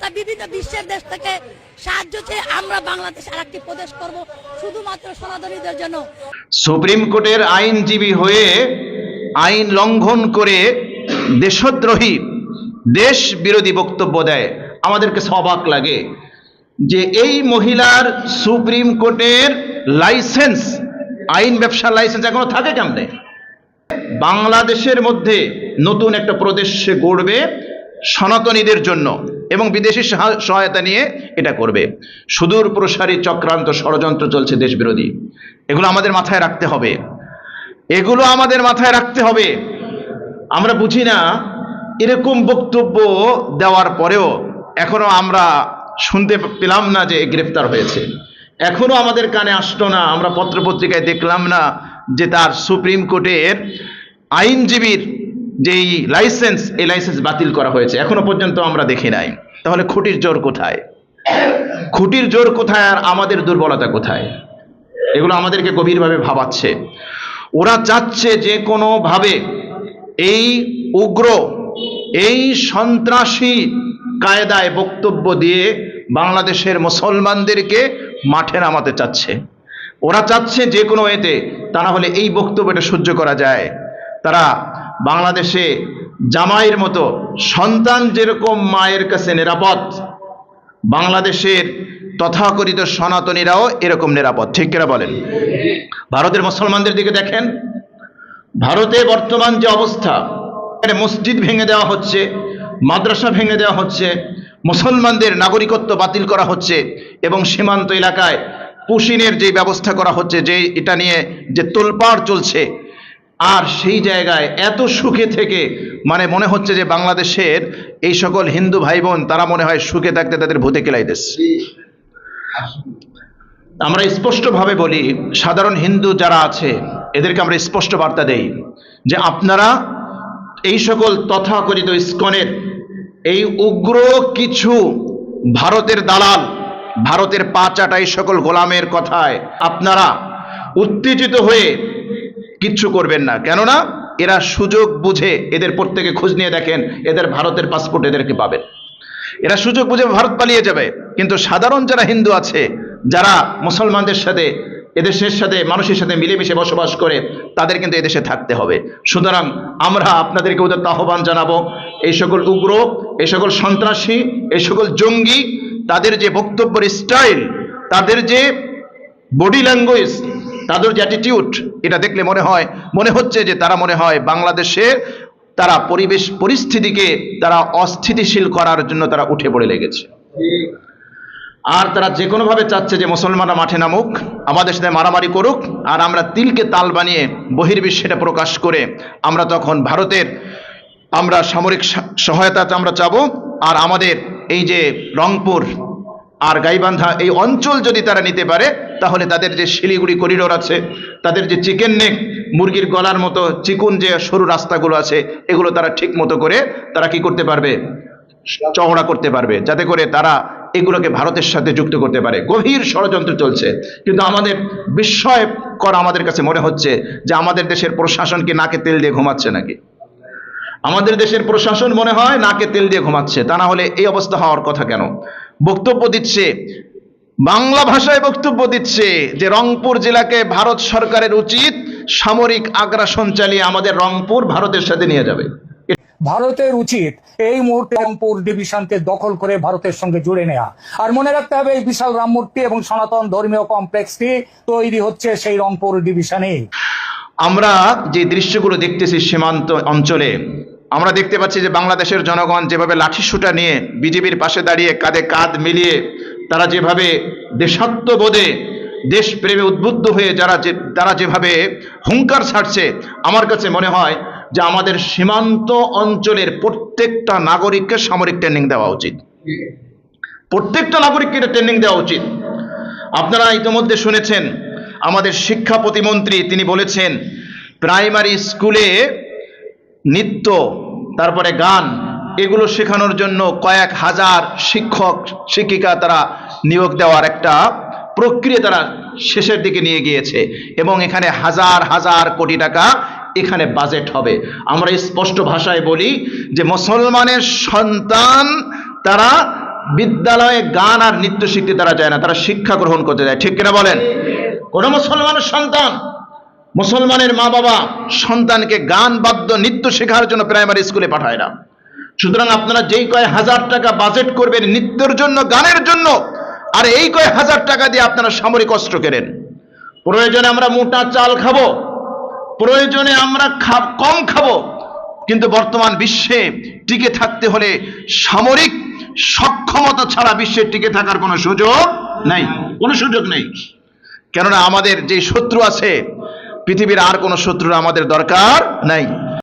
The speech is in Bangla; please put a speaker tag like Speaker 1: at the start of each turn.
Speaker 1: তথা বিভিন্ন বিশ্বের দেশ থেকে সাহায্য চেয়ে আমরা বাংলাদেশ আরেকটি প্রদেশ করব শুধুমাত্র সনাতনীদের জন্য।
Speaker 2: সুপ্রিম কোর্টের আইনজীবী হয়ে আইন লঙ্ঘন করে দেশদ্রোহী দেশ বিরোধী বক্তব্য দেয়, আমাদেরকে অবাক লাগে যে এই মহিলার সুপ্রিম কোর্টের লাইসেন্স, আইন ব্যবসার লাইসেন্স এখনো থাকে কেমনে? বাংলাদেশের মধ্যে নতুন একটা প্রদেশ সে গড়বে সনাতনীদের জন্য এবং বিদেশি সহায়তা নিয়ে এটা করবে। সুদূর প্রসারী চক্রান্ত ষড়যন্ত্র চলছে দেশ বিরোধী। এগুলো আমাদের মাথায় রাখতে হবে, এগুলো আমাদের মাথায় রাখতে হবে। আমরা বুঝি না এরকম বক্তব্য দেওয়ার পরেও এখনো আমরা শুনতে পেলাম না যে গ্রেফতার হয়েছে, এখনো আমাদের কানে আসলো না, আমরা পত্রপত্রিকায় দেখলাম না যে তার সুপ্রিম কোর্টের আইনজীবীর যেই লাইসেন্স, এই লাইসেন্স বাতিল করা হয়েছে, এখনো পর্যন্ত আমরা দেখি নাই। তাহলে খুঁটির জোর কোথায়? খুঁটির জোর কোথায় আর আমাদের দুর্বলতা কোথায়? এগুলো আমাদেরকে গভীরভাবে ভাবাচ্ছে। ওরা চাচ্ছে যে কোনোভাবে এই উগ্র, এই সন্ত্রাসী কায়দায় বক্তব্য দিয়ে বাংলাদেশের মুসলমানদেরকে মাঠে নামাতে চাচ্ছে। ওরা চাচ্ছে যে কোনো এতে, তা না হলে এই বক্তব্যটা সহ্য করা যায়। তারা বাংলাদেশে জামাইয়ের মতো সন্তান যেরকম মায়ের কাছে নিরাপদ, বাংলাদেশের তথাকথিত সনাতনীরাও এরকম নিরাপদ। ঠিক কিনা বলেন? ভারতের মুসলমানদের দিকে দেখেন, ভারতে বর্তমান যে অবস্থা, মসজিদ ভেঙে দেওয়া হচ্ছে, মাদ্রাসা ভেঙে দেওয়া হচ্ছে, মুসলমানদের নাগরিকত্ব বাতিল করা হচ্ছে এবং সীমান্ত এলাকায় পুশিনের যে ব্যবস্থা করা হচ্ছে, যে এটা নিয়ে যে তোলপাড় চলছে, আর সেই জায়গায় এত সুখে থেকে মানে মনে হচ্ছে যে বাংলাদেশের এই সকল হিন্দু ভাই বোন তারা মনে হয় সুখে থাকতে তাদের ভূতে কেলাইতেছে। আমরা স্পষ্টভাবে বলি, সাধারণ হিন্দু যারা আছে এদেরকে আমরা স্পষ্ট বার্তা দেই যে আপনারা এই সকল তথাকথিত ইসকনের এই উগ্র কিছু ভারতের দালাল, ভারতের পা চাটা এই সকল গোলামের কথায় আপনারা উত্তেজিত হয়ে কিচ্ছু করবেন না। কেননা এরা সুযোগ বুঝে, এদের প্রত্যেকে খোঁজ নিয়ে দেখেন, এদের ভারতের পাসপোর্ট এদেরকে পাবেন, এরা সুযোগ বুঝে ভারত পালিয়ে যাবে। কিন্তু সাধারণ যারা হিন্দু আছে, যারা মুসলমানদের সাথে, এদেশের সাথে, মানুষের সাথে মিলেমিশে বসবাস করে, তাদের কিন্তু এদেশে থাকতে হবে। সুতরাং আমরা আপনাদেরকে ওদের আহ্বান জানাবো, এই সকল উগ্র, এই সকল সন্ত্রাসী, এই সকল জঙ্গি, তাদের যে বক্তব্যের স্টাইল, তাদের যে বডি ল্যাঙ্গুয়েজ, তাদের যে অ্যাটিটিউড, এটা দেখলে মনে হচ্ছে যে তারা মনে হয় বাংলাদেশে তারা পরিবেশ পরিস্থিতিকে তারা অস্থিতিশীল করার জন্য তারা উঠে পড়ে লেগেছে। আর তারা যে কোনোভাবে চাচ্ছে যে মুসলমানরা মাঠে নামুক, আমাদের সাথে মারামারি করুক, আর আমরা তিলকে তাল বানিয়ে বহির্বিশ্বে প্রকাশ করে আমরা তখন ভারতের আমরা সামরিক সহায়তা আমরা চাবো। আর আমাদের এই যে রংপুর আর গাইবান্ধা এই অঞ্চল যদি তারা নিতে পারে, তাহলে তাদের যে শিলিগুড়ি করিডোর আছে, তাদের যে চিকেন নেক, মুরগির গলার মতো চিকুন যে সরু রাস্তাগুলো আছে, এগুলো তারা ঠিক মতো করে তারা কি করতে পারবে, চওড়া করতে পারবে, যাতে করে তারা এগুলোকে ভারতের সাথে যুক্ত করতে পারে। গভীর ষড়যন্ত্র চলছে। কিন্তু আমাদের বিস্ময়কর আমাদের কাছে মনে হচ্ছে যে আমাদের দেশের প্রশাসন কি নাকে তেল দিয়ে ঘুমাচ্ছে নাকি? আমাদের দেশের প্রশাসন মনে হয় নাকে তেল দিয়ে ঘুমাচ্ছে। তা না হলে এই অবস্থা হওয়ার কথা কেন? বক্তব্য দিচ্ছে, বাংলা ভাষায় বক্তব্য দিচ্ছে যে রংপুর জেলাকে ভারত সরকারের উচিত সামরিক আগ্রাসন চালিয়ে আমাদের রংপুর ভারতের সাথে নিয়ে যাবে।
Speaker 3: ভারতের উচিত এই মুহূর্তে রংপুর ডিভিশনকে দখল করে ভারতের সঙ্গে জুড়ে নেওয়া। আর মনে রাখতে হবে, এই বিশাল রাম মূর্তি এবং সনাতন ধর্মীয় কমপ্লেক্সটি তৈরি হচ্ছে সেই রংপুর ডিভিশনে।
Speaker 2: আমরা যে দৃশ্যগুলো দেখতেছি সীমান্ত অঞ্চলে, আমরা দেখতে পাচ্ছি যে বাংলাদেশের জনগণ যেভাবে লাঠিসোঁটা নিয়ে বিজেপির পাশে দাঁড়িয়ে কাঁধে কাঁধ মিলিয়ে তারা যেভাবে দেশাত্মবোধে, দেশপ্রেমে উদ্বুদ্ধ হয়ে তারা যেভাবে হুঙ্কার ছাড়ছে, আমার কাছে মনে হয় যে আমাদের সীমান্ত অঞ্চলের প্রত্যেকটা নাগরিককে সামরিক ট্রেনিং দেওয়া উচিত। প্রত্যেকটা নাগরিককে ট্রেনিং দেওয়া উচিত। আপনারা ইতিমধ্যে শুনেছেন আমাদের শিক্ষা প্রতিমন্ত্রী তিনি বলেছেন প্রাইমারি স্কুলে নৃত্য, তারপরে গান, এগুলো শেখানোর জন্য কয়েক হাজার শিক্ষক শিক্ষিকা তারা নিয়োগ দেওয়ার একটা প্রক্রিয়া তারা শেষের দিকে নিয়ে গিয়েছে এবং এখানে হাজার হাজার কোটি টাকা এখানে বাজেট হবে। আমরা স্পষ্ট ভাষায় বলি যে মুসলমানের সন্তান তারা বিদ্যালয়ে গান আর নৃত্য শিখতে তারা চায় না, তারা শিক্ষা গ্রহণ করতে চায়। ঠিক কিনা বলেন? কোন মুসলমানের সন্তান, মুসলমানের মা বাবা সন্তানকে গান বাদ্য নৃত্য শেখার জন্য প্রাইমারি স্কুলে পাঠায় না। সুতরাং আপনারা যেই কয় হাজার টাকা বাজেট করবেন নৃত্যের জন্য, গানের জন্য, আর এই কয় হাজার টাকা দিয়ে আপনারা সামরিক অস্ত্র কেনেন। প্রয়োজনে আমরা মোটা চাল খাবো, প্রয়োজনে আমরা কম খাবো, কিন্তু বর্তমান বিশ্বে টিকে থাকতে হলে সামরিক সক্ষমতা ছাড়া বিশ্বে টিকে থাকার কোনো সুযোগ নাই, কোনো সুযোগ নেই। কেননা আমাদের যে শত্রু আছে, পৃথিবীর আর কোনো শত্রুর আমাদের দরকার নাই।